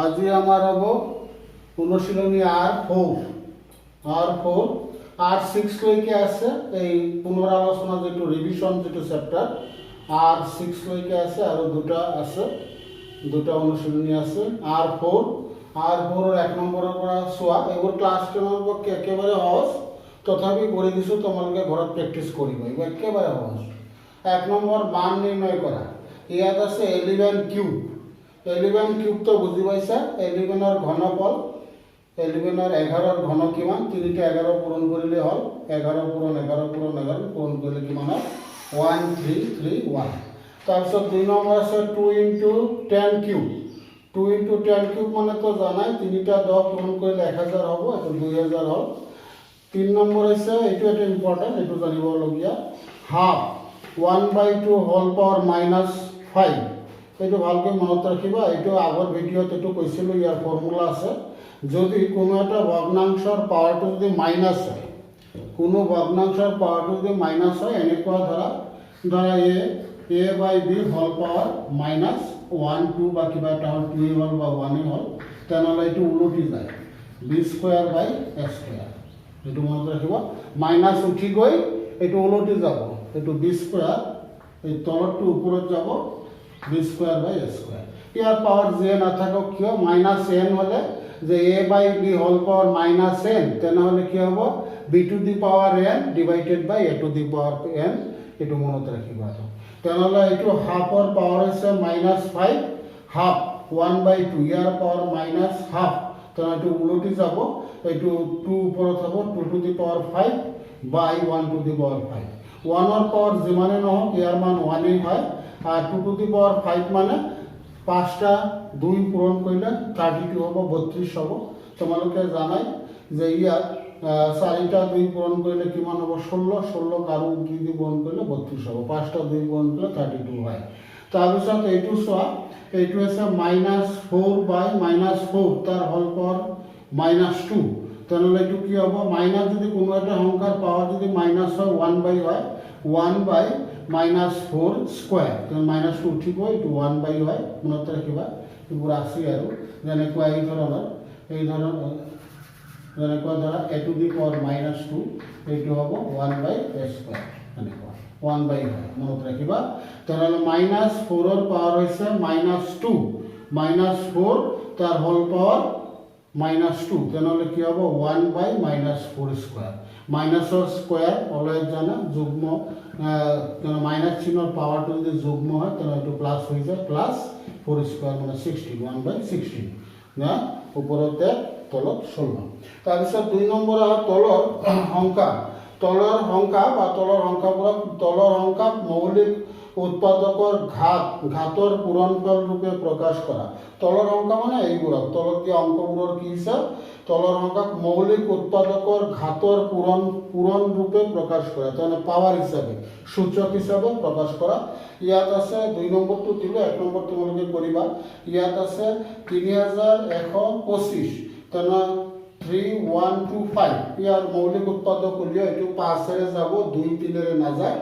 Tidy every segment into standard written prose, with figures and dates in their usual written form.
আজি আমার হব অনুশীলনী R4 R6 লৈকে আছে এই পুনরালোচনা যেটো রিভিশন যেটো চ্যাপ্টার R6 লৈকে আছে আর দুটা অনুশীলনী আছে R4 এর 1 নম্বরের পৰা সোয়া এগুলো ক্লাস 10 পক্ষে একেবাৰে সহজ তথাপি কৰে দিছো তোমালোকে ঘৰত প্ৰ্যাকটিস কৰিবা এগুলো একেবারে সহজ 1 নম্বর মান নির্ণয় করা ইয়াত আছে 11 কিউব 11 কিউব তো বুঝি পাইছা 11 এর ঘনফল 11 এর 11 এর ঘন কিমান 3টা 11 পূরণ কৰিলে হল 11 পূৰণ 11 পূৰণ 11 পূৰণ কৰিলে কিমান হয় 1331 তাৰপিছত 2 নম্বৰ আছে 2 * 10 কিউব 2 * 10 কিউব মানে তো জানাই 3টা 10 পূরণ কৰিলে 1000 হ'ব এটো 2000 হল 3 নম্বৰ আছে এটো এটা ইম্পর্টেন্ট এটো জানিবলগীয়া হাফ 1/2 হোল পাওয়ার -5 এইটো ভালকৈ মনত ৰাখিবা এইটো আগৰ ভিডিঅ'ত এইটো কৈছিলো ইয়াৰ ফৰ্মুলা আছে যদি কোনো এটা ভগ্নাংশৰ পাৱাৰটো যদি মাইনাস হয় কোনো ভগ্নাংশৰ পাৱাৰটো যদি মাইনাস হয় এনেকুৱা ধৰা a/b হোল পাওয়ার -1 2 বা কিবা এটা হল 2 হল বা 1 হল তেনেহলে এইটো উলটি যায় b²/a² এইটো মনত ৰাখিবা মাইনাস উঠি গৈ এইটো উলটি যাব এইটো b² এই তলৰটো ওপৰত যাব b²/a² ইয়াৰ পাওয়ার যে না থাকক কিয় -n হলে যে a/b হোল পাওয়ার -n তেনেহলে কি হ'ব b⁴n ডিভাইডেড বাই a⁴n এটো মনত ৰাখিবা তেনেহলে এইটো হাফৰ পাওয়াৰ আছে -5 হাফ 1/2 ইয়াৰ পাওয়াৰ -12 তেনেহলে এইটো উলটি যাব এইটো 2 ওপৰত হ'ব 2⁵ বাই 1⁵ 1 এৰ পাওয়াৰ যিমানে নহওক ইয়াৰ মান 1 হয় আৰ 2⁵ মানে 5টা 2 পূৰণ কৰিলে 32 হ'ব 32 হ'ব তোমালোকে জানাই যে ইয়াত 4টা 2 পূরণ কৰিলে কিমান হ'ব 16 আৰু 2 দি পূৰণ কৰিলে 32 হ'ব 5টা 2 পূৰণ কৰিলে 32 হয় তাৰপিছত এইটো চোৱা এইটো আছে -4/-4 তাৰ হোল পাওয়ার -2 তেনেহলে এইটো কি হ'ব মাইনাস যদি কোনো এটা সংখ্যাৰ পাওয়াৰ যদি মাইনাস হয় 1/, হয় 1/-4 স্কয়াৰ তো -2 উঠিব এইটো 1/, হয় মনত ৰাখিবা এইবোৰ আছে আৰু যেনেকুৱা এই ধৰণৰ যেনেকুৱা ধৰা a⁴ এইটো হ'ব 1/a² এনেকুৱা 1/, হয় মনত ৰাখিবা তেনেহলে -4 এৰ পাওয়াৰ হৈছে -2 -4 তাৰ হোল পাওয়াৰ -2 তেনেহলে কি হ'ব 1/-4² মাইনাসৰ স্কয়াৰ অলৱেজ জানা যুগ্ম মাইনাস চিহ্নৰ পাওয়ারটো যদি যুগ্ম হয় তেনে এটো প্লাস হৈ যায় +4² মানে 16 1/16 না ওপৰতে তলত 16 তাৰপিছত 2 নম্বৰ তলৰ সংখ্যা মৌলিক উৎপাদকৰ ঘাতৰ পূৰণফল ৰূপে প্ৰকাশ কৰা তলৰ সংখ্যা মানে এইবোৰ তলত দিয়া অংকবোৰৰ কি আছে তলৰ সংখ্যাক মৌলিক উৎপাদকৰ ঘাতৰ পূৰণ ৰূপে প্ৰকাশ কৰা মানে পাওয়াৰ হিসাবে সূচক হিসাবে প্ৰকাশ কৰা ইয়াত আছে 2 নম্বৰটো দিলে 1 নম্বৰ তোমালোকে কৰিবা ইয়াত আছে 3125 তেনে 3125 ইয়াৰ মৌলিক উৎপাদক উলিয়া এটো 5 এৰে যাব 2 3 এৰে নাযায়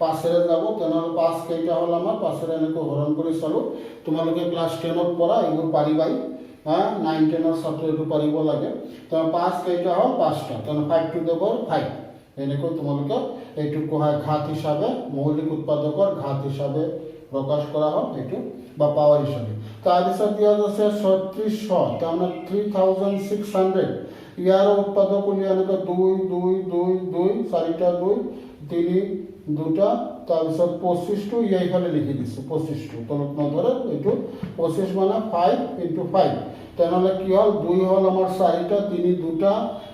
5 এৰে যাব তেনেহলে 5 কেইটা হল আমাৰ 5 এৰে এনেকৈ হৰণ কৰি চালো তোমালোকে ক্লাস 10 ৰ পৰা এইবোৰ পাৰিবাই 9 10 ৰ ছাত্ৰ এটো পাৰিব লাগে তো 5 কেইটা হল 5টা তেনে 5 টু দ্য পাওয়ার 5 এনেকৈ তোমালোকে এইটো কোহায় ঘাত হিসাবে মৌলিক উৎপাদকৰ ঘাত হিসাবে প্ৰকাশ কৰা হয় এটো বা পাওয়াৰ হিসাবে তাৰপিছত দিয়া আছে 3600 মানে 3600 ইয়াৰ উৎপাদক উলিয়াই এনেকৈ 2 2 2 2 4টা 2 3 দুটা তাৰপিছত 25 টো এইফালে লিখি দিছো 25 টো তলত নধৰে এইটো 25 মানে 5 * 5 তেনেহলে কি হল 2 হল আমাৰ 4টা 3 দুটা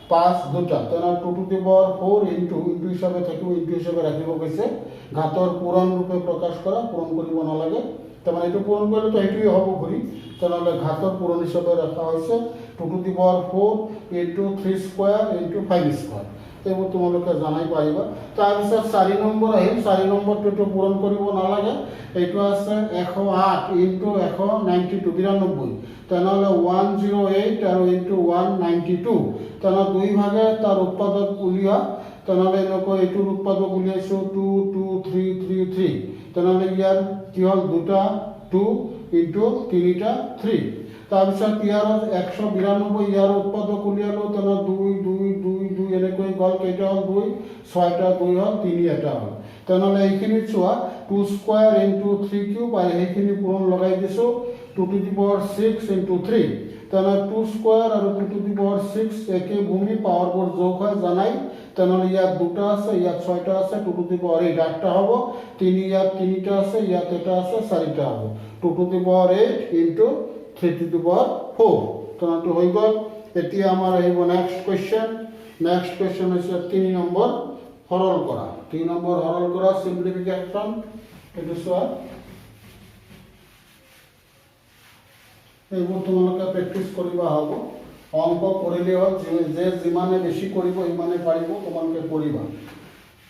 5 দুটা তেনেহলে 2⁴ ইনটু হিসাবে থাকিব ইনটু হিসাবে ৰাখিব কৈছে ঘাতৰ পূৰণ ৰূপে প্ৰকাশ কৰা পূৰণ কৰিব নালাগে তাৰমানে এইটো পূৰণ কৰিলে তো এইটোই হ'ব ঘূৰি তেনেহলে ঘাতৰ পূৰণ হিসাবে ৰাখা হৈছে 2⁴ ইনটু 3² ইনটু 5² এইবোৰ তোমালোকে জানাই পাৰিবা তাৰপিছত 4 নম্বৰ আহিল 4 নম্বৰটো পূৰণ কৰিব নালাগে এইটো আছে 108 ইনটু 192 92 তেনেহলে 108 আৰু ইনটু 192 তেনেহলে দুই ভাগে তাৰ উৎপাদক উলিয়া তেনেহলে এনেকৈ এইটোৰ উৎপাদক উলিয়াইছো 2 2 3 3 3 তেনেহলে ইয়াৰ কি হল দুটা 2 ইনটু 3টা 3 তাৰপিছত ইয়াৰ 192 ইয়াৰ উৎপাদক উলিয়ালোঁ তেনে 2 2 2 2 এনেকৈ গ'ল কেইটা হ'ল 2 6টা 2 হ'ল 3 এটা হ'ল তেনেহ'লে এইখিনি চোৱা 2 স্কয়াৰ ইনটু 3 কিউব আৰু সেইখিনি পূৰণ লগাই দিছোঁ 2 টু দি পাৱাৰ 6 ইনটু 3 তেনে 2 স্কয়াৰ আৰু 2 টু দি পাৱাৰ 6 একে ভূমি পাৱাৰবোৰ যোগ হয় জানাই তেনেহ'লে ইয়াত দুটা আছে ইয়াত 6টা আছে 2 টু দি পাৱাৰ 8 8টা হ'ব 3 ইয়াত 3টা আছে ইয়াত এটা আছে 4টা হ'ব 2 to the power 8 into 3 to the power 4 তেনে হৈ গ'ল এতিয়া আমাৰ আহিব নেক্সট কোৱেশ্চন হৈছে 3 নম্বৰ সৰল কৰা 3 নম্বৰ সৰল কৰা সিম্পলিফিকেশন এইটো চোৱা এইবোৰ তোমালোকে প্ৰেক্টিছ কৰিবা হ'ব অংক কৰিলে হ'ল যে যিমানে বেছি কৰিব ইমানে পাৰিব তোমালোকে কৰিবা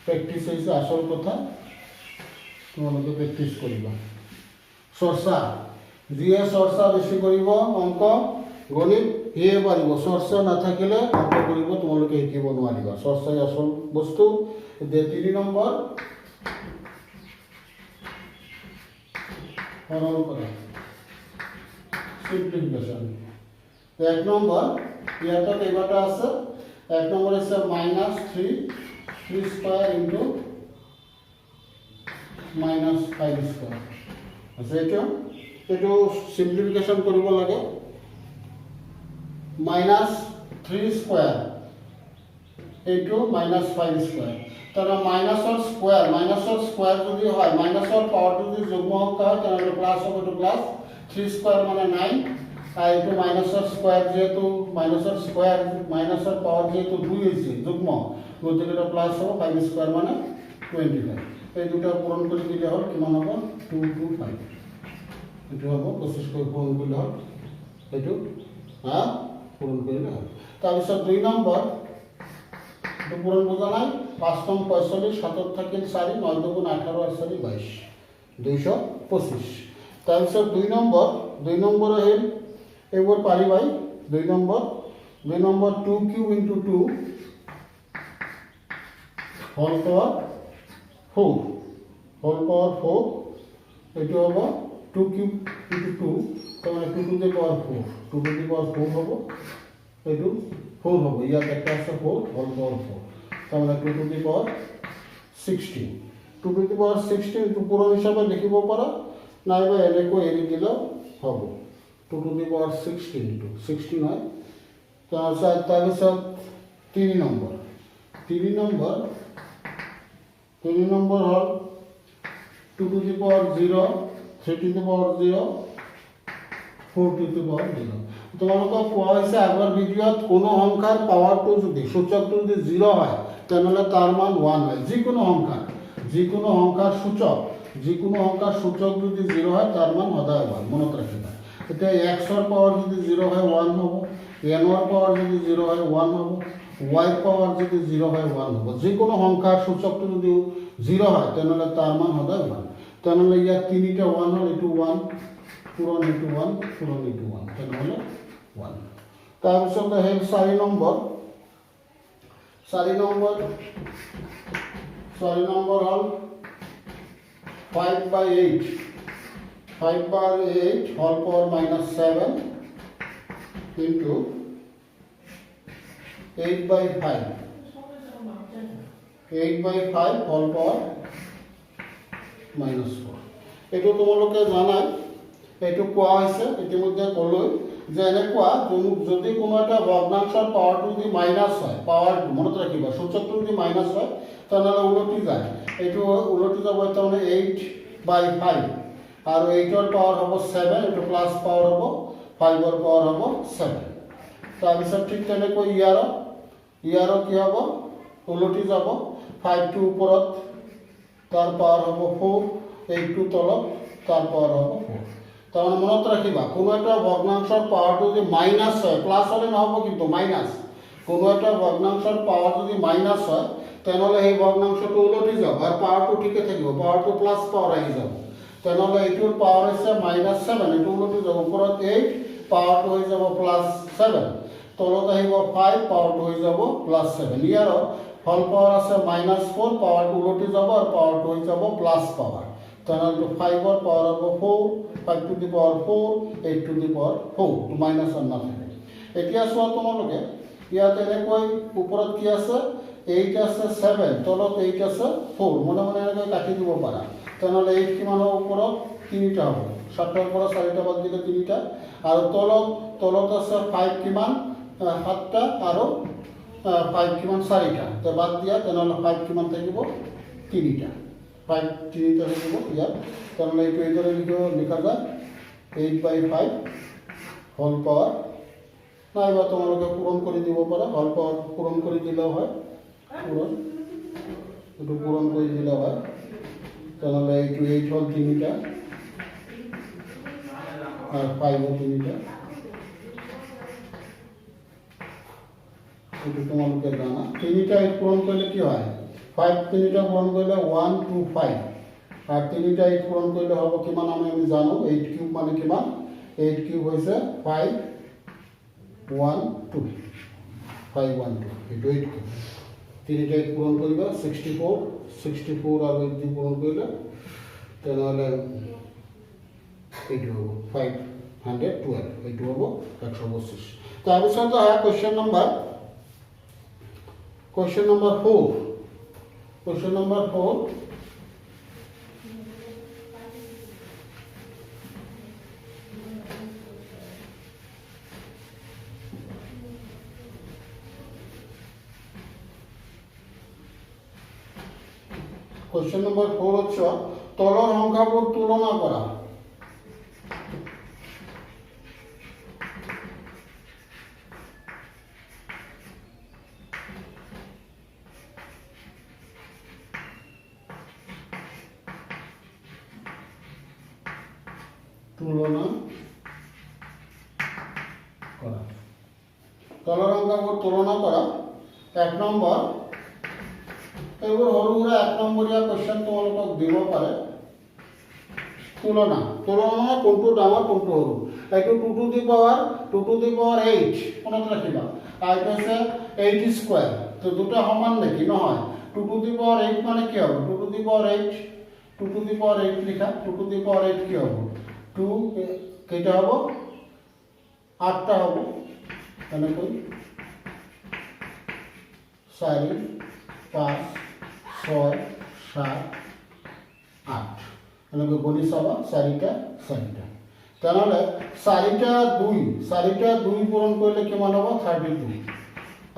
প্ৰেক্টিছ হৈছে আসল কথা তোমালোকে প্ৰেক্টিছ কৰিবা চৰ্চা যিয়ে চৰ্চা বেছি কৰিব অংক গণিত সিয়ে পাৰিব চৰ্চা নাথাকিলে অংক কৰিব তোমালোকে শিকিব নোৱাৰিবা চৰ্চাই আসল বস্তু এতিয়া 3 নম্বৰ সৰল কৰা সিম্পলিফিকেশন 1 নম্বৰ ইয়াতে কেইটা আছে 1 নম্বৰ আছে -3 স্কয়াৰ ইনটু -5 স্কয়াৰ আছে এইটো সিম্পলিফিকেশন কৰিব লাগে -3 স্কয়াৰ এইটো -5 স্কয়াৰ তাৰা মাইনাসৰ স্কয়াৰ যদি হয় মাইনাসৰ পাৱাৰটো যদি যুগ্ম অংক হয় তাহলে প্লাস হবে তো প্লাস 3 স্কয়ার মানে 9 আর এইটো মাইনাসৰ স্কয়াৰ যেহেতু মাইনাসৰ পাওয়ার যেহেতু 2 হইছে যুগ্ম গতিকে এটা প্লাস হবে 5 স্কয়ার মানে 25 এই দুটো পূরণ করে দিলে হল কিমান হবে 225 এটো হবে 25 করে পূরণ করলে হল এটো পূরণ করলে হল তারপর 2 নম্বর তো পূরণ বোঝা নাই 5 কম 45 7 থেকে 4 9 দুগুণ 18 আর 4 22 225 তারপর 2 নম্বর হেল এবার পারি ভাই 2 নম্বর 2 কিউব ইনটু 2 হোল পাওয়ার 4 এটো হবে 2 কিউব ইনটু 2 তাহলে 2 to the power 4 2 to the পাওয়ার 4 হবে এটো 4 হবে ইয়াত একটা আছে 4 হোল পাওয়ার 4 তাহলে 2 to the power 16 2 to the power 16 to পুরো হিসাবে লিখিব পারা নাইবা এনেকো এরি দিলে হবে 2 টু দি পাওয়ার 16 ইনটু 16 হয় তাহলে 3 নম্বর হল 2 to the power 0 3 to the power 0 4 to the power 0 তোমালোকক কোৱা হৈছে আগৰ ভিডিঅ'ত কোনো সংখ্যাৰ পাৱাৰটো যদি সূচকটো যদি 0 হয় তেনহলে তাৰ মান 1 হয় যিকোনো সংখ্যাৰ সূচক যদি 0 হয় তাৰ মান সদায় 1 মনত ৰাখিবা এতিয়া x ৰ পাৱাৰ যদি 0 হয় 1 হ'ব n ৰ পাৱাৰ যদি 0 হয় 1 হ'ব y ৰ পাৱাৰ যদি 0 হয় 1 হ'ব যিকোনো সংখ্যাৰ সূচকটো যদি 0 হয় তেনহলে তাৰ মান সদায় 1 তেনহলে ইয়াত তিনিটা 1 হ'ল এটো 1 পূৰণ এটো 1 পূৰণ এটো 1 তেনহলে 1 তাৰপিছত হেল 4 নম্বৰ হল 5/8 whole power -7 into 8/5 whole power -4 এটো তোমালোকে জানাই এটো কোৱা হৈছে ইতিমধ্যে কলৈ যে এনেকুৱা যদি কোনো এটা ভগ্নাংশৰ পাৱাৰটো যদি মাইনাস হয় পাৱাৰ মনত ৰাখিবা সূচকটো যদি মাইনাস হয় তাহলে উলটি যায় এটো উলটি যাব তাহলে 8/5 আর 8 ৰ পাৱাৰ হ'ব 7 এটো প্লাস পাৱাৰ হ'ব 5 ৰ পাৱাৰ হ'ব 7 তাৰপিছত ঠিক তেনেকৈ ইয়াৰ কি হ'ব উলটি যাব 5 টো ওপৰত তাৰ পাৱাৰ হ'ব 4 8 টো তলত তাৰ পাৱাৰ হ'ব 4 তাহলে মনত ৰাখিবা কোনো এটা ভগ্নাংশৰ পাৱাৰটো যদি মাইনাস হয় প্লাস হলে নহব কিন্তু মাইনাস কোনো এটা ভগ্নাংশৰ পাৱাৰ যদি মাইনাস হয় তেনহলে এই ভগ্নাংশটো উলটি যাব আৰ পাৱাৰটো ঠিকে থাকিব পাৱাৰটো প্লাস পাৱাৰ আহি যাব তেনহলে এইটোৰ পাৱাৰ আছে -7 এটো উলটি যাব ওপৰত 8 পাৱাৰটো হৈ যাব +7 তলত আহিব 5 পাৱাৰটো হৈ যাব +7 ইয়াৰ হল পাৱাৰ আছে -4 পাৱাৰটো উলটি যাব আৰ পাৱাৰটো হৈ যাব প্লাস পাৱাৰ তেনহলে 5 ৰ পাৱাৰ হ'ব 4 5 to the power 4, 8 to the power 4, minus আর না থাকে। এতিয়া চোৱা তোমালোকে ইয়াত এনেকৈ ওপৰত কি আছে 8 আছে 7, তলত 8 আছে 4, মনে মনে এনেকৈ কাটি দিব পাৰা। তেনেহ'লে 8 কিমান হ'ব ওপৰত 3টা হ'ব, 7টাৰ পৰা 4টা বাদ দিলে 3টা, আৰু তলত আছে 5 কিমান 7টা আৰু 5 কিমান 4টা, তো বাদ দিয়া তেনেহ'লে 5 কিমান থাকিব 3টা, 5 3টা থাকিব ইয়াত। তেনেহ'লে এইটো এইদৰে লিখা যায় 8/5 হোল পাৱাৰ, নাইবা তোমালোকে পূৰণ কৰি দিব পাৰা, হোল পাৱাৰ পূৰণ কৰি দিলেও হয়, পূৰণ কৰি দিলেও হয়। তেনেহ'লে এইটো 8 হ'ল 3টা আর 5 ও 3টা, এটা তোমালোকে জানা। 3টা 8 পূরণ করলে কি হয় 5, 3টা পূরণ করলে 1 2 5, আর 3টা 8 পূরণ করলে হবে কিমান আমি জানো 8 কিউব মানে কিমান 8 কিউব হয়েছে 5 1 2, 5 1 2, এটা 8 কিউব। 3টা 8 পূরণ করবে 64 আর 8 দিয়ে পূরণ করলে তাহলে এইটো হ'ব 512, এইটো হ'ব 125। তাৰপিছত আহে question number 4। Question number 4 question number 4 হচ্ছে তলৰ সংখ্যাবোৰ তুলনা কৰা। তুলনা কৰা, তলৰ অংকবোৰ তুলনা কৰা। 1 নম্বৰ, এইবোৰ সৰু সুৰা 1 নম্বৰীয়া কুৱেশ্যন তোমালোকক দিব পাৰে। তুলনা মানে কোনটো ডাঙৰ কোনটো সৰু। এইটো 2 to the power 8 মনত ৰাখিবা, আৰু এইটো আছে 8 স্কোয়ার, তো দুটা সমান নেকি? নহয়। 2 to the power 8 মানে কি হ'ব 2 to the power 8, 2 to the power 8 লিখা, 2 to the power 8 কি হ'ব 2 কেইটা হ'ব 8টা হ'ব, এনেকৈ 4 5 6 7 8, এনেকৈ গণি চাবা 4টা। তেনেহ'লে 4টা 2 পূৰণ কৰিলে কিমান হ'ব 32,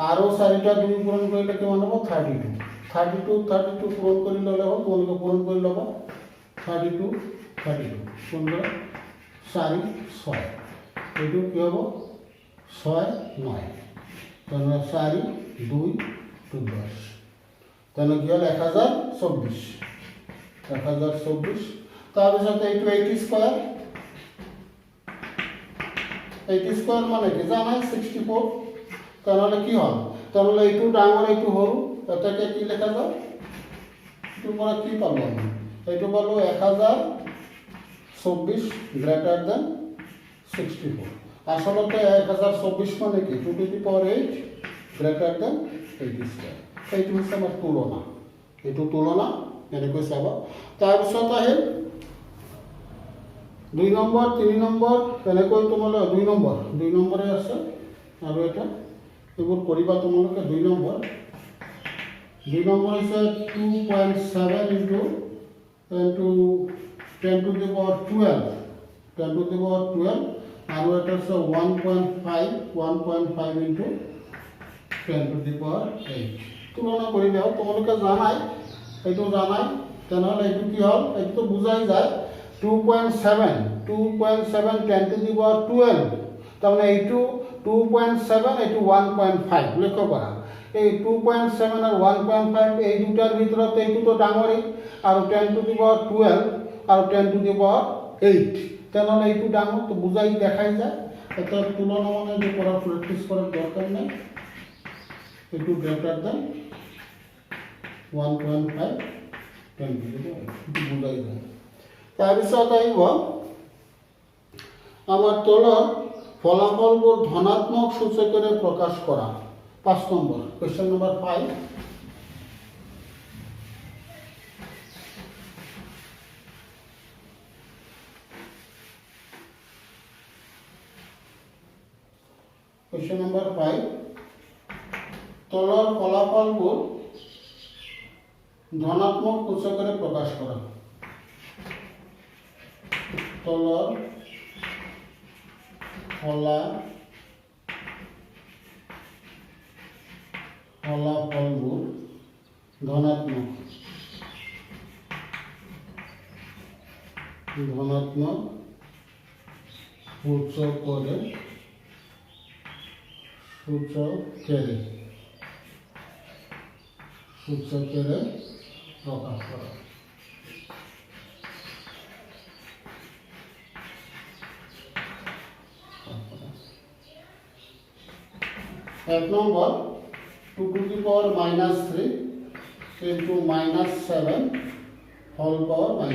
আৰু 4টা 2 পূৰণ কৰিলে কিমান হ'ব 32 পূৰণ কৰি ল'লে হ'ব, তোমালোকে পূৰণ কৰি ল'বা 32 পূৰণ কৰা 4 6, এইটো কি হ'ব 6 9, তেনেহ'লে 4 2 10, তেনেহ'লে কি হ'ল 1024। তাৰপিছত এইটো 8 স্কোয়ার, 8 স্কোয়ার মানে কি জানাই 64, তেনেহ'লে কি হ'ল তেনেহ'লে এইটো ডাঙৰ এইটো সৰু, এটাকে কি লেখা যায় এইটোৰ পৰা কি পালোঁ আমি, এইটো পালোঁ 1024 গ্ৰেটাৰ দেন 64। আচলতে 1024 মানে কি 2 to the power 8 greater than 8 square, এইটো হৈছে আমাৰ তুলনা। এইটো তুলনা এনেকৈ চাবা। তাৰপিছত আহিল 2 নম্বৰ 3 নম্বৰ, এনেকৈ তোমালোকে 2 নম্বৰে আছে, আৰু এটা এইবোৰ কৰিবা তোমালোকে। 2 নম্বৰ হৈছে 2.7 into 10 to the power 12, আৰু এটা আছে 1.5 into 10 to the power 8। তুলনা কৰিলে হ'ল, তোমালোকে জানাই, এইটো জানাই। তেনেহ'লে এইটো কি হ'ল, এইটো বুজাই যায় 2.7 10 to the power 12, তাৰমানে এইটো 2.7 এইটো 1.5, লক্ষ্য কৰা এই 2.7 আৰু 1.5 এই দুটাৰ ভিতৰত এইটোতো ডাঙৰেই, আৰু 10 to the power 12 আৰু 10 to the power 8, তেনেহ'লে এইটো ডাঙৰ, তো বুজাই দেখাই যায়। এটা তুলনা মানে যে কৰা প্ৰেক্টিছ কৰাৰ দৰকাৰ নাই, এইটো greater than 1.5 10 to the power 8, এইটো বুজাই যায়। তাৰপিছত আহিব আমাৰ তলৰ ফলাফলবোৰ ধনাত্মক সূচকেৰে প্ৰকাশ কৰা। 5 number, question number 5। Question number 5 तলৰ ফলাফলবোৰ ধনাত্মক সূচকেৰে প্ৰকাশ কৰা তলৰ ফলাফলবোৰ ধনাত্মক সূচকেৰে প্রকাশ করা এক নম্বর 2 to the power -3 into -7 whole power -3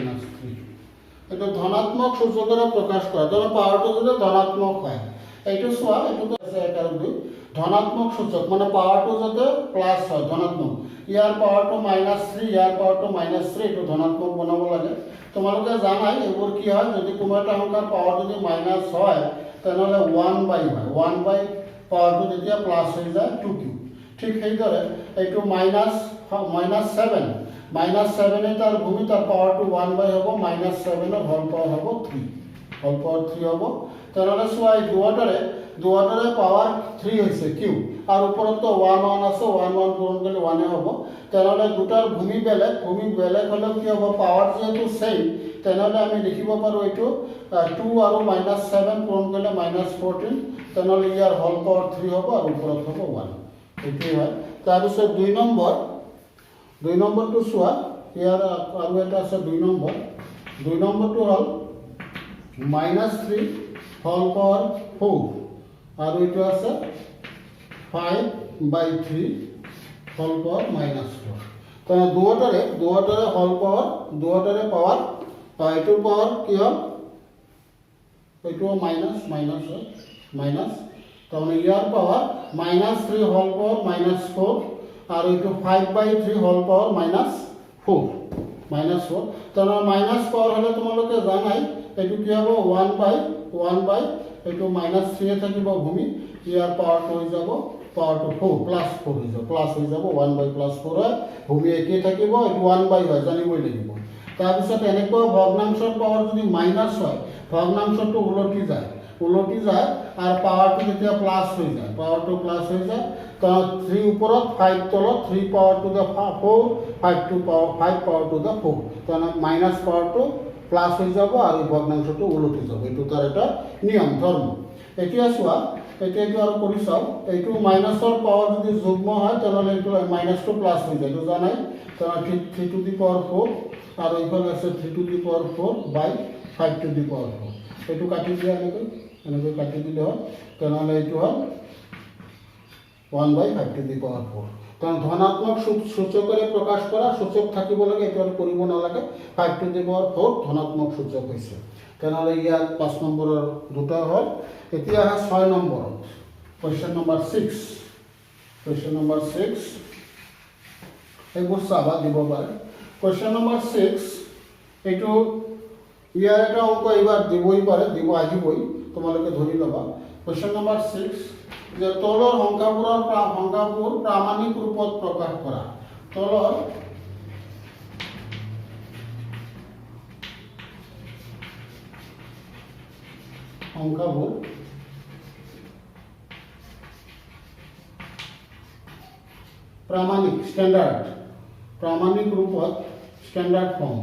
এটা ধনাত্মক সূচকেৰে প্ৰকাশ কৰা তাৰ পাৱাৰটো যদি ধনাত্মক হয় এইটো চোৱা এইটো আছে 1 আৰু 2 ধনাত্মক সূচক মানে পাৱাৰটো যাতে প্লাস হয় ধনাত্মক ইয়াৰ পাৱাৰটো -3 ইয়াৰ পাৱাৰটো -3 এটো ধনাত্মক বনাব লাগে তোমালোকে জানাই এবোৰ কি হয় যদি কোনো এটা সংখ্যাৰ পাৱাৰ যদি মাইনাস হয় তেনেহলে 1 বাই হয় 1 বাই পাৱাৰটো যেতিয়া প্লাস হৈ যায় 2 কিউব ঠিক সেইদৰে এইটো -7 -7 এ তাৰ ভূমি তাৰ পাৱাৰটো 1 বাই হ'ব -7 এৰ হোল পাৱাৰ হ'ব 3 হোল পাৱাৰ 3 হ'ব তেনেহলে চোৱা এই দুটাৰে পাৱাৰ 3 হৈছে কিউ আর উপরত তো 1 1 আছে 1 1 পূরণ করলে 1 এ হবো তাহলে দুটার ভূমি বেলেগ হলে কি হবে পাওয়ার যেহেতু সেম তাহলে আমি লিখিব পারো এটো 2 আর -7 পূরণ করলে -14 তাহলে ইয়ার হোল পাওয়ার 3 হবে আর উপরত হবে 1 এটাই হয় তারপর 2 নম্বরটো সোয়া ইয়ার আর এটা আছে 2 নম্বরটো হল -3 হোল পাওয়ার 4 আর এটা আছে 5/3 হোল পাওয়ার -4 তাহলে দুটারে হোল পাওয়ার দুটারে পাওয়ার এটোর পাওয়ার কি হল এটো মাইনাস হয় তাহলে ইয়ার পাওয়ার -3 হোল পাওয়ার -4 আর এটো 5/3 হোল পাওয়ার -4 তাহলে মাইনাস পাওয়ার হলে তোমালোকে জানাই এটো কি হবে 1 বাই এটো -3 এ থাকিব ভূমি ইয়ার পাওয়ারটো হৈ যাব পাওয়ারটো 4 +4 হৈ যাব প্লাস হৈ যাব 1 বাই +4 হয় ভূমি একে থাকিব এটো 1 বাই হয় জানিবই লাগিব তাৰ পিছত এনেকুৱা ভগ্নাংশৰ পাওয়াৰ যদি মাইনাস হয় ভগ্নাংশটো উলটি যায় আৰ পাওয়াৰটো যেতিয়া প্লাস হৈ যায় তো 3 উপৰত 5 তলত 3 পাওয়ার to the 4 5 power to the 4 তাহলে মাইনাস পাওয়ারটো প্লাস হৈ যাব আর ভগ্নাংশটো উলটি যাব এটো তার এটা নিয়ম ধর্ম এতিয়া চোৱা এটো আৰু কৰি চাও এইটো মাইনাসৰ পাওয়ার যদি যুগ্ম হয় তাহলে এইটো মাইনাসটো প্লাস হৈ যায় তো জানাই তাহলে 3 টু দি পাওয়ার 4 আর এইফালে আছে 3 to the power 4 by 5 two the পাওয়ার 4 এইটো কাটি দিয়া এনেকৈ কাটি দিলে হয় তাহলে এইটো হয় 1 বাই 5 টু দি পাওয়ার 4 কারণ ধনাত্মক সূচকেৰে প্ৰকাশ কৰা সূচক থাকিব লাগে এটো আৰু কৰিব নালাগে 5 টু দি পাওয়াৰ 4 ধনাত্মক সূচক হৈছে তাহলে ইয়াত 5 নম্বৰৰ দুটা হয় এতিয়া আছে 6 নম্বৰ কোৱেশ্চন নম্বৰ 6 এইবোৰ চাবা দিব পাৰে কোৱেশ্চন নম্বৰ 6 এইটো ইয়াৰ এটা অংক এবাৰ দিবই পাৰে আহিবই তোমালোকে ধৰি লবা কোৱেশ্চন নম্বৰ 6 যে তলৰ সংখ্যাবোৰ প্ৰামাণিক ৰূপত প্ৰকাশ কৰা তলৰ সংখ্যাবোৰ प्रामाणिक रूपत स्टैंडार्ड फॉर्म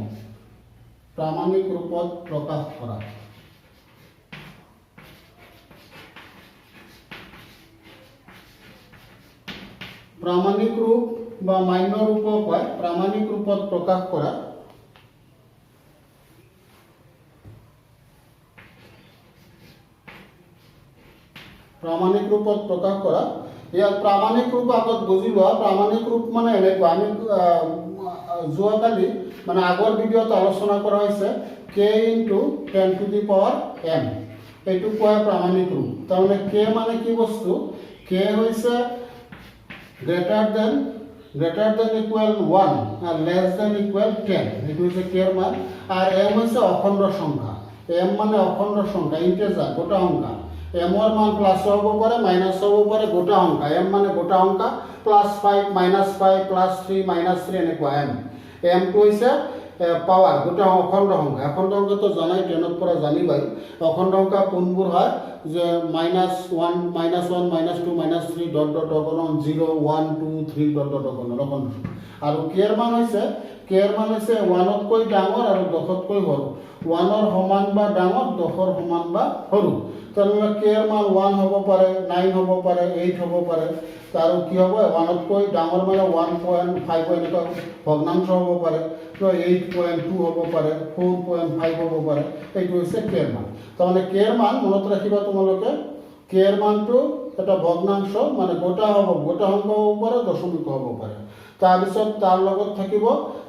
प्रामाणिक रूपत प्रकाश करा प्रामाणिक रूप बा मान्य रूपक है प्रामाणिक रूपत प्रकाश करा प्रामाणिक रूपत प्रकाश करा ইয়াত प्रामाणिक रूप আগত বুজি লোৱা प्रामाणिक रूप মানে এনেকুৱা আমি যোৱাকালি মানে আগৰ ভিডিঅ'ত আলোচনা কৰা হৈছে k * 10 to the power m এইটো কোৱা प्रामाणिक रूप তাৰমানে k মানে কি বস্তু k হৈছে গ্ৰেটাৰ দেন ইকুয়াল 1 আর লেস দেন ইকুয়াল 10 এইটো হৈছে k এর মান আর m হৈছে অখণ্ড সংখ্যা m মানে অখণ্ড সংখ্যা ইন্টিজার গোটা সংখ্যা এমৰ মান প্লাছ হ'ব পাৰে মাইনাছ হ'ব পাৰে গোটা সংখ্যা এম মানে গোটা সংখ্যা +5 -5 +3 -3 এনেকুৱা এমটো হৈছে পাৱাৰ গোটা অখণ্ড সংখ্যা অখণ্ড সংখ্যাটো জানাই 10ৰ পৰা জানিবাই অখণ্ড সংখ্যা কোনবোৰ হয় যে -1 -1 -2 -3 ডট ডট অগণন 0 1 2 3 ডট ডট অগণন আৰু কেৰ মান হৈছে 1তকৈ ডাঙৰ আৰু 10তকৈ সৰু 1ৰ সমান বা ডাঙৰ 10ৰ সমান বা সৰু তেনেহ'লে কেৰ মান 1 হ'ব পাৰে 9 হ'ব পাৰে 8 হ'ব পাৰে আৰু কি হ'ব 1তকৈ ডাঙৰ মানে 1.5 এনেকুৱা ভগ্নাংশ হ'ব পাৰে তো 8.2 হ'ব পাৰে 4.5 হ'ব পাৰে এইটো হৈছে কেৰ মান তাৰমানে কেৰ মান মনত ৰাখিবা তোমালোকে কেৰ মানটো এটা ভগ্নাংশ মানে গোটা সংখ্যা হ'ব পাৰে দশমিক হ'ব পাৰে তাৰপিছত তাৰ লগত থাকিব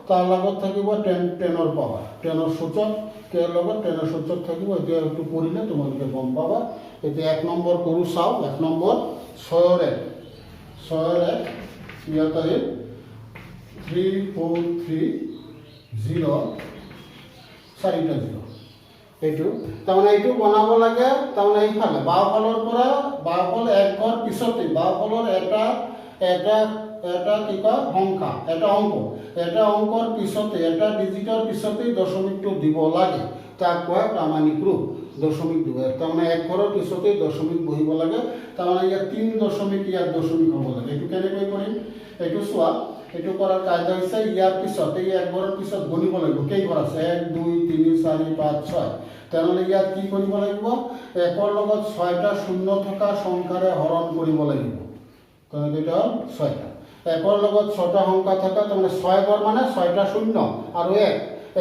10ৰ পাৱাৰ 10ৰ সূচক কেৰ লগত 10ৰ সূচক থাকিব এতিয়া একটু পঢ়িলে তোমালোকে গম পাবা এতিয়া 1 নম্বৰ কৰো চাও 1 নম্বৰ 6ৰ 1 ইয়াত আহি 3 4 3 0 4টা 0 এইটো তাৰমানে এইটো বনাব লাগে তাৰমানে এইফালে বাওঁফালৰ পৰা বাওঁফাল এক ঘৰ পিছতে বাওঁফালৰ এটা কি কয় সংখ্যা এটা অংকৰ পিছতে এটা ডিজিটৰ পিছতে দশমিকটো দিব লাগে তাক কয় প্ৰামাণিক ৰূপ দশমিক দিব তাৰমানে এক ঘৰৰ পিছতে দশমিক বহিব লাগে তাৰমানে ইয়াত 3 দশমিক ইয়াত দশমিক হ'ব লাগে এইটো কেনেকৈ কৰিম এইটো চোৱা এইটো কৰাৰ কায়দা হৈছে ইয়াৰ পিছত এই এক ঘৰৰ পিছত গণিব লাগিব কেই ঘৰ আছে 1 2 3 4 5 6 তেনেহ'লে ইয়াত কি কৰিব লাগিব একৰ লগত 6টা শূন্য থকা সংখ্যাৰে হৰণ কৰিব লাগিব তেনেহ'লে এটা 6টা একৰ লগত 6টা সংখ্যা থকা তাৰমানে 6 ঘৰ মানে 6টা শূন্য আৰু 1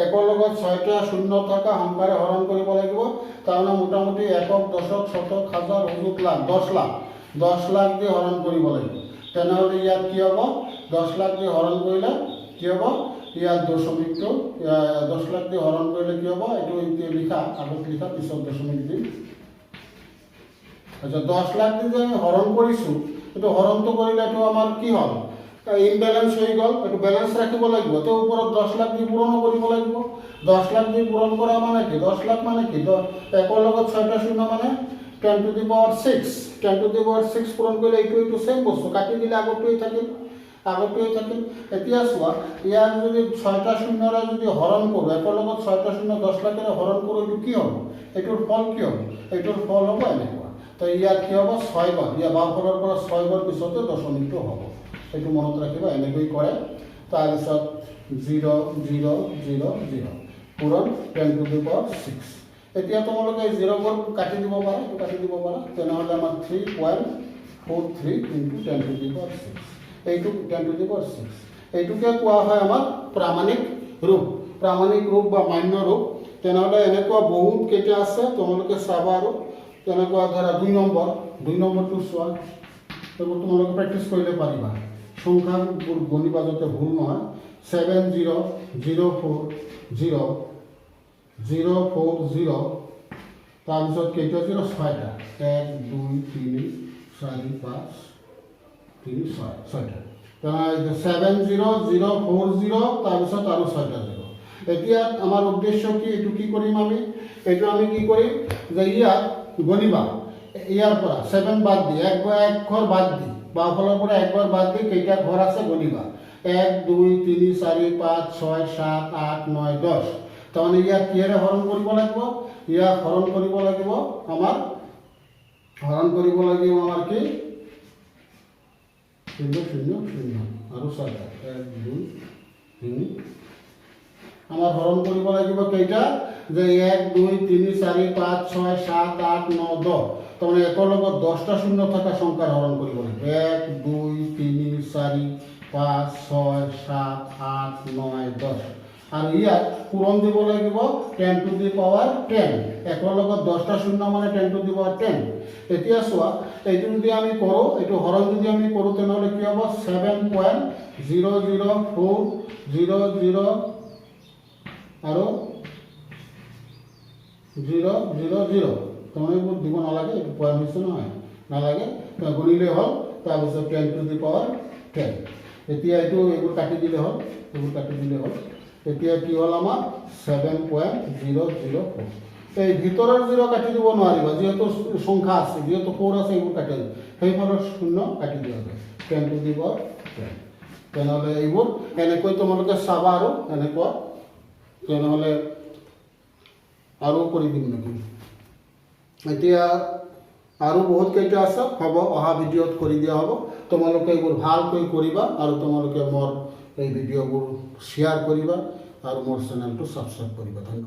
একৰ লগত 6টা শূন্য থকা সংখ্যাৰে হৰণ কৰিব লাগিব তাৰমানে মোটামুটি একক দশক শতক হাজাৰ অযুত লাখ 10 লাখ দি হৰণ কৰিব লাগিব তেনেহ'লে ইয়াত কি হ'ব 10 লাখ দি হৰণ কৰিলে কি হ'ব ইয়াত দশমিকটো 10 লাখ দি হৰণ কৰিলে কি হ'ব এইটো এতিয়া লিখা আগত লিখা পিছত দশমিক দিম আচ্ছা 10 লাখ দি যে আমি হৰণ কৰিছোঁ এইটো হৰণটো কৰিলে এইটো আমাৰ কি হ'ল ইমবেলেন্স হৈ গ'ল এইটো বেলেন্স ৰাখিব লাগিব তো ওপৰত 10 লাখ দি পূৰণ কৰিব লাগিব 10 লাখ দি পূৰণ কৰা মানে কি 10 লাখ মানে কি একৰ লগত 6টা শূন্য মানে 10 to the power 6 10 to the power 6 পূৰণ কৰিলে এইটো সেম বস্তু কাটি দিলে আগতেই থাকিল এতিয়া চোৱা ইয়াক যদি 6টা শূন্যৰে যদি হৰণ কৰোঁ একৰ লগত 6টা শূন্য 10 লাখেৰে হৰণ কৰোঁ এইটো কি হ'ব এইটোৰ ফল কি হ'ব এইটোৰ ফল হ'ব এনেকুৱা তো ইয়াত কি হ'ব 6 ঘৰ ইয়াৰ বাওঁফালৰ পৰা 6 ঘৰ পিছতে দশমিকটো হ'ব এইটো মনত ৰাখিবা এনেকৈ কৰে তাৰপিছত 0 0 0 0 পূৰণ 10 to the power 6 এতিয়া তোমালোকে 0 ঘৰ কাটি দিব পাৰা তেনেহ'লে আমাৰ 3.43 into 10 to the power 6 এইটো 10 to the power 6 এইটোকে কোৱা হয় আমাৰ প্ৰামাণিক ৰূপ বা মান্য ৰূপ তেনেহ'লে এনেকুৱা বহুত কেইটা আছে তোমালোকে চাবা আৰু তেনেকুৱা ধৰা 2 নম্বৰটো চোৱা এইবোৰ তোমালোকে প্ৰেক্টিছ কৰিলে পাৰিবা সংখ্যাবোৰ গণিবা যাতে ভুল নহয় 7 0 0 4 0 0 4 0 তাৰপিছত কেইটা 0 6টা 1 2 3 4 5 3 6টা তাৰমানে 7 0 0 4 0 তাৰপিছত আৰু 6টা 0 এতিয়া আমাৰ উদ্দেশ্য কি এইটো কি কৰিম আমি কি কৰিম যে ইয়াত গণিবা ইয়াৰ পৰা 7 বাদ দি এক ঘৰ বাদ দি বাওঁফালৰ পৰা এক ঘৰ বাদ দি কেইটা ঘৰ আছে গণিবা 1 2 3 4 5 6 7 8 9 10 তাৰমানে ইয়াত কিহেৰে হৰণ কৰিব লাগিব ইয়াত হৰণ কৰিব লাগিব আমাৰ কি 0 0 0 আৰু 6টা 1 2 3 আমাৰ হৰণ কৰিব লাগিব কেইটা যে 1 2 3 4 5 6 7 8 9 10 তাৰমানে একৰ লগত 10টা শূন্য থকা সংখ্যাৰ হৰণ কৰিব লাগিব 1 2 3 4 5 6 7 8 9 10 আৰু ইয়াত পূৰণ দিব লাগিব 10 to the power 10 একৰ লগত 10টা শূন্য মানে 10 to the power 10 এতিয়া চোৱা এইটো যদি আমি কৰোঁ এইটো হৰণ যদি আমি কৰোঁ তেনেহ'লে কি হ'ব 7.00400 আৰু 0 0 0 তাৰমানে এইবোৰ দিব নালাগে এইটো পোৱা হৈছে নহয় নালাগে গণিলে হ'ল তাৰপিছত 10 to the power 10 এতিয়া এইবোৰ কাটি দিলে হ'ল এতিয়া কি হ'ল আমাৰ 7.004 এই ভিতৰৰ 0 কাটি দিব নোৱাৰিবা যেহেতু সংখ্যা আছে যেহেতু 4 আছে এইবোৰ কাটি দিব সেইফালৰ 0 কাটি দিয়া যায় 10 to the power 10 তেনেহ'লে এইবোৰ এনেকৈ তোমালোকে চাবা আৰু এনেকুৱা তেনেহ'লে আৰু কৰি দিম নেকি এতিয়া আৰু বহুত কেইটা আছে হ'ব অহা ভিডিঅ'ত কৰি দিয়া হ'ব তোমালোকে এইবোৰ ভালকৈ কৰিবা আৰু তোমালোকে মোৰ এই ভিডিঅ'বোৰ শ্বেয়াৰ কৰিবা আৰু মোৰ চেনেলটো ছাবস্ক্ৰাইব কৰিবা ধন্যবাদ।